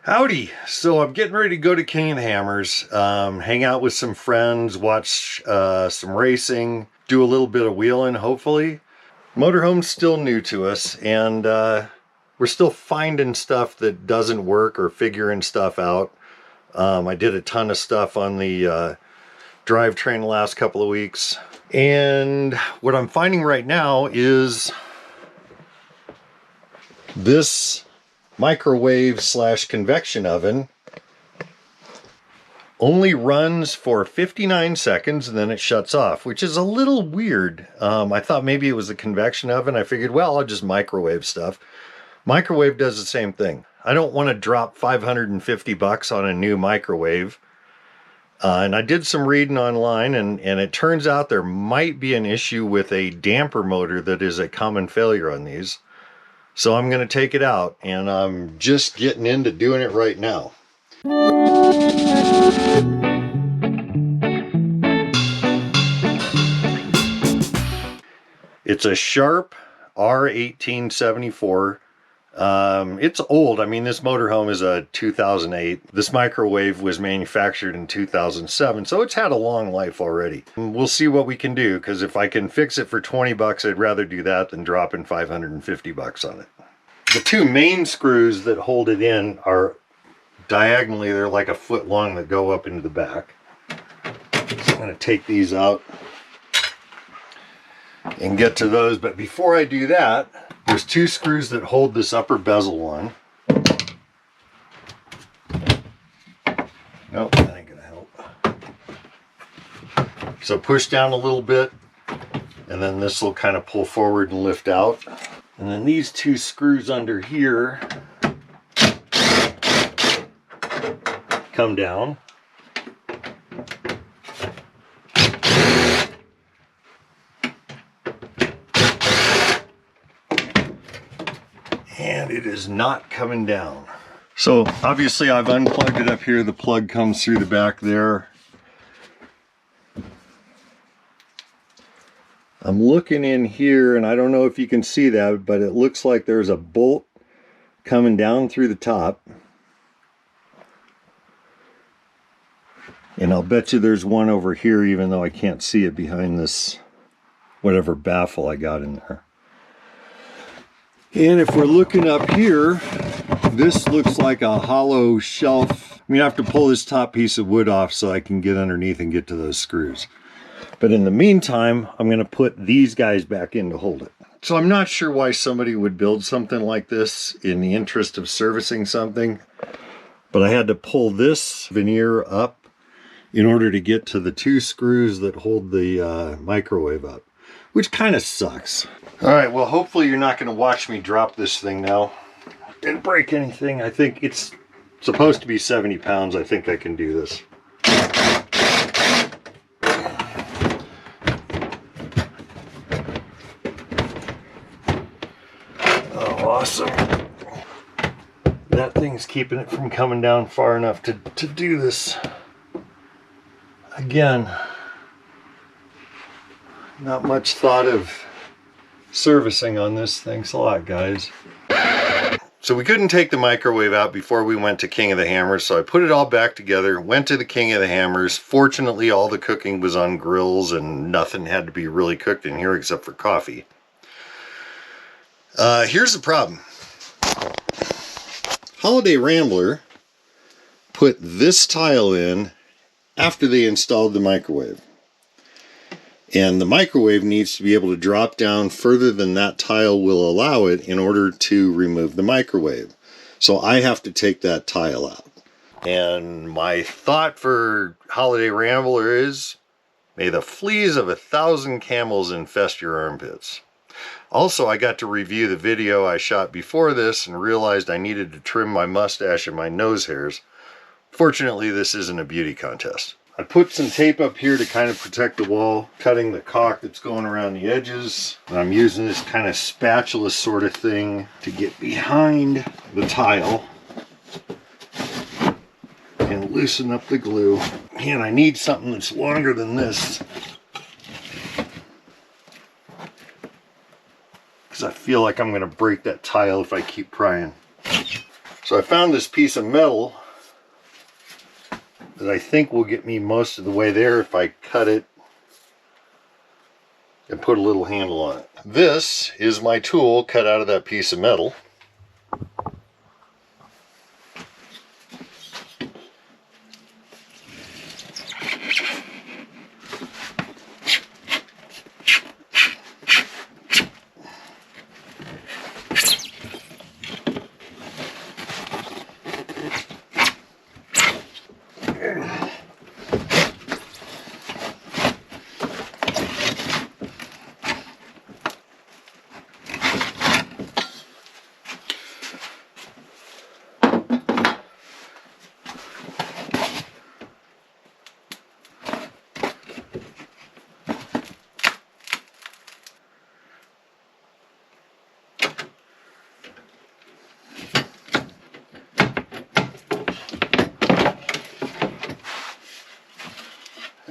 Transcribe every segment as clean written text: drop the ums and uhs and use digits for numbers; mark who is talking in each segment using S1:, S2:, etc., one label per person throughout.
S1: Howdy! So I'm getting ready to go to King of the Hammers, hang out with some friends, watch some racing, do a little bit of wheeling, hopefully. Motorhome's still new to us, and we're still finding stuff that doesn't work or figuring stuff out. I did a ton of stuff on the drivetrain the last couple of weeks, and what I'm finding right now is this microwave slash convection oven only runs for 59 seconds and then it shuts off, which is a little weird. I thought maybe it was a convection oven. I figured, well, I'll just microwave stuff. Microwave does the same thing. I don't want to drop $550 on a new microwave. And I did some reading online, and it turns out there might be an issue with a damper motor that is a common failure on these. So I'm going to take it out, and I'm just getting into doing it right now. It's a Sharp R1874. It's old. I mean, this motorhome is a 2008. This microwave was manufactured in 2007, so it's had a long life already. We'll see what we can do, because if I can fix it for 20 bucks, I'd rather do that than dropping 550 bucks on it. The two main screws that hold it in are diagonally, they're like a foot long, that go up into the back. So I'm going to take these out and get to those, but before I do that, there's two screws that hold this upper bezel on. Nope, that ain't gonna help. So push down a little bit, and then this will kind of pull forward and lift out. And then these two screws under here come down. And it is not coming down. So obviously I've unplugged it up here. The plug comes through the back there. I'm looking in here, and I don't know if you can see that, but it looks like there's a bolt coming down through the top. And I'll bet you there's one over here, even though I can't see it behind this whatever baffle I got in there. And if we're looking up here, this looks like a hollow shelf. I'm gonna have to pull this top piece of wood off so I can get underneath and get to those screws. But in the meantime, I'm gonna put these guys back in to hold it. So I'm not sure why somebody would build something like this in the interest of servicing something, but I had to pull this veneer up in order to get to the two screws that hold the microwave up, which kind of sucks. All right, well, hopefully you're not going to watch me drop this thing now and break anything. I think it's supposed to be 70 pounds. I think I can do this. Oh, awesome. That thing's keeping it from coming down far enough to do this. Again, not much thought of servicing on this. Thanks a lot, guys. So we couldn't take the microwave out before we went to King of the Hammers, so I put it all back together, went to the King of the Hammers. Fortunately, all the cooking was on grills and nothing had to be really cooked in here except for coffee. Here's the problem. Holiday Rambler put this tile in after they installed the microwave. And the microwave needs to be able to drop down further than that tile will allow it in order to remove the microwave. So I have to take that tile out. And my thought for Holiday Rambler is, may the fleas of 1,000 camels infest your armpits. Also, I got to review the video I shot before this and realized I needed to trim my mustache and my nose hairs. Fortunately, this isn't a beauty contest. I put some tape up here to kind of protect the wall, cutting the caulk that's going around the edges. And I'm using this kind of spatula sort of thing to get behind the tile and loosen up the glue. And I need something that's longer than this, because I feel like I'm going to break that tile if I keep prying. So I found this piece of metal that I think will get me most of the way there if I cut it and put a little handle on it. This is my tool cut out of that piece of metal.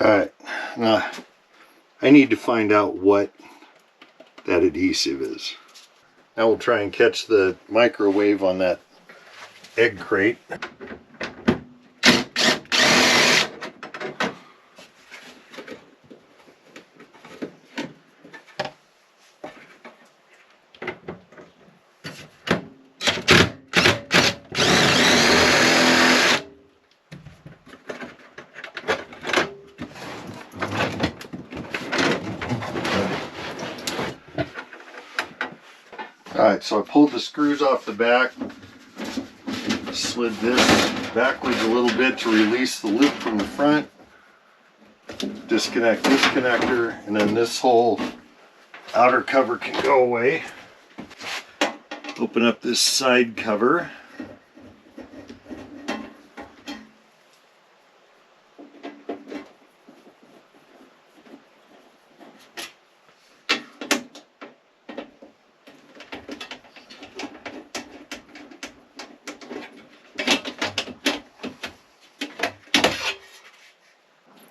S1: Alright, now I need to find out what that adhesive is. Now we'll try and catch the microwave on that egg crate. Alright, so I pulled the screws off the back, slid this backwards a little bit to release the loop from the front, disconnect this connector, and then this whole outer cover can go away. Open up this side cover.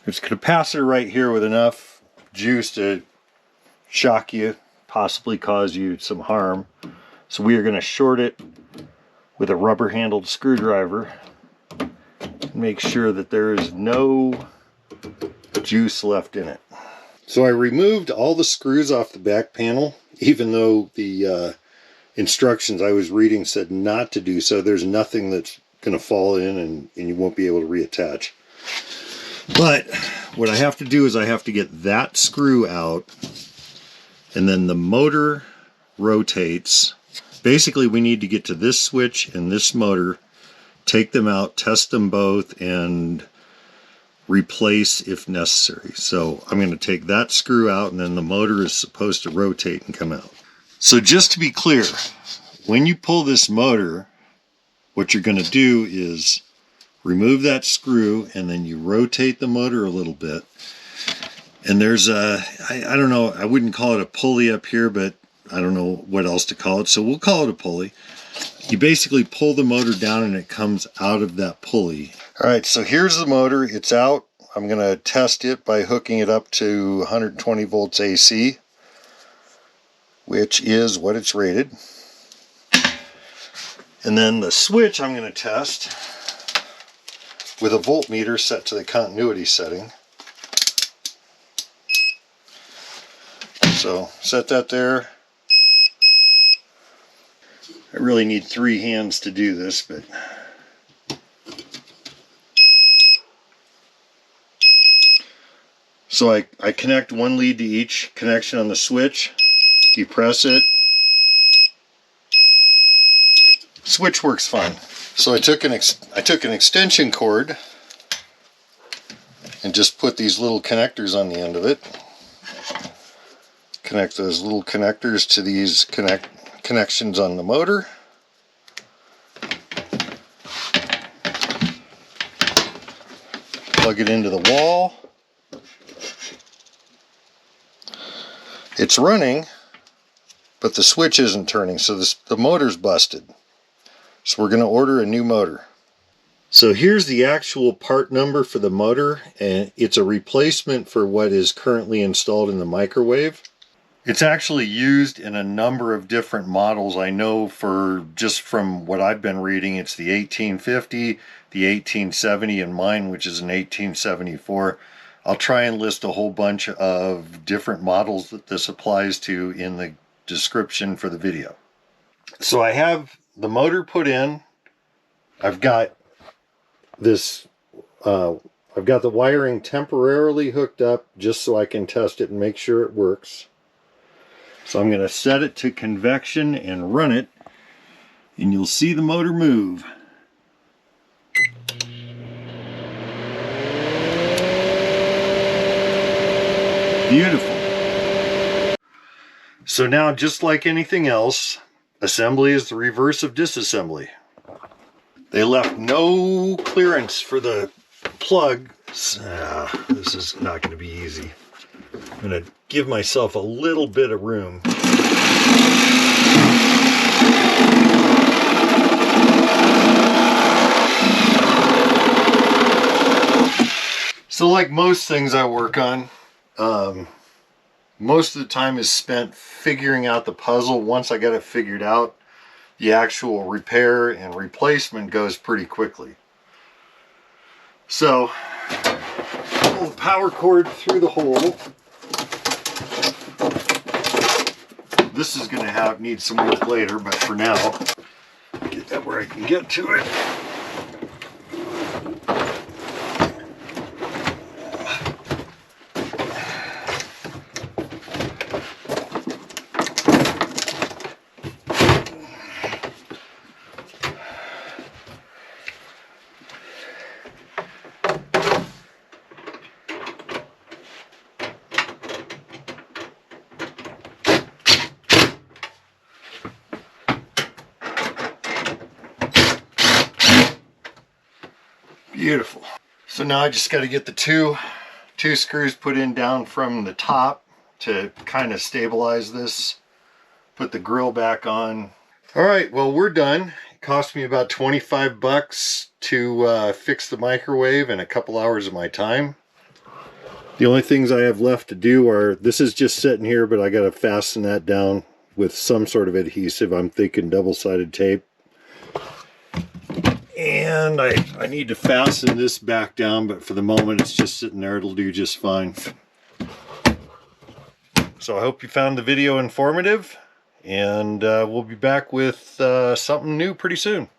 S1: There's a capacitor right here with enough juice to shock you, possibly cause you some harm. So we are going to short it with a rubber handled screwdriver. Make sure that there is no juice left in it. So I removed all the screws off the back panel, even though the instructions I was reading said not to do so. There's nothing that's going to fall in and you won't be able to reattach. But what I have to do is I have to get that screw out, and then the motor rotates. Basically, we need to get to this switch and this motor, take them out, test them both, and replace if necessary. So I'm going to take that screw out, and then the motor is supposed to rotate and come out. So just to be clear, when you pull this motor, what you're going to do is remove that screw, and then you rotate the motor a little bit. And there's a, I don't know, I wouldn't call it a pulley up here, but I don't know what else to call it, so we'll call it a pulley. You basically pull the motor down and it comes out of that pulley. Alright, so here's the motor, it's out. I'm going to test it by hooking it up to 120 volts AC, which is what it's rated. And then the switch I'm going to test with a voltmeter set to the continuity setting. So set that there. I really need 3 hands to do this, but so I connect one lead to each connection on the switch, depress it. Switch works fine. So I took an extension cord and just put these little connectors on the end of it. Connect those little connectors to these connections on the motor. Plug it into the wall. It's running, but the switch isn't turning, so the motor's busted. So we're going to order a new motor. So here's the actual part number for the motor, and it's a replacement for what is currently installed in the microwave. It's actually used in a number of different models. I know just from what I've been reading, it's the 1850, the 1870, and mine, which is an 1874. I'll try and list a whole bunch of different models that this applies to in the description for the video. So I have the motor put in. I've got this, I've got the wiring temporarily hooked up just so I can test it and make sure it works. So I'm going to set it to convection and run it, and you'll see the motor move. Beautiful. So now, just like anything else, assembly is the reverse of disassembly. They left no clearance for the plug. This is not going to be easy. I'm going to give myself a little bit of room. So like most things I work on, most of the time is spent figuring out the puzzle. Once I got it figured out, the actual repair and replacement goes pretty quickly. So, pull the power cord through the hole. This is going to need some work later, but for now, get that where I can get to it. Beautiful. So now I just got to get the two screws put in down from the top to kind of stabilize this. Put the grill back on. All right, well, we're done. It cost me about 25 bucks to fix the microwave in a couple hours of my time. The only things I have left to do are, this is just sitting here, but I got to fasten that down with some sort of adhesive. I'm thinking double-sided tape. And I need to fasten this back down, but for the moment it's just sitting there. It'll do just fine. So I hope you found the video informative, and we'll be back with something new pretty soon.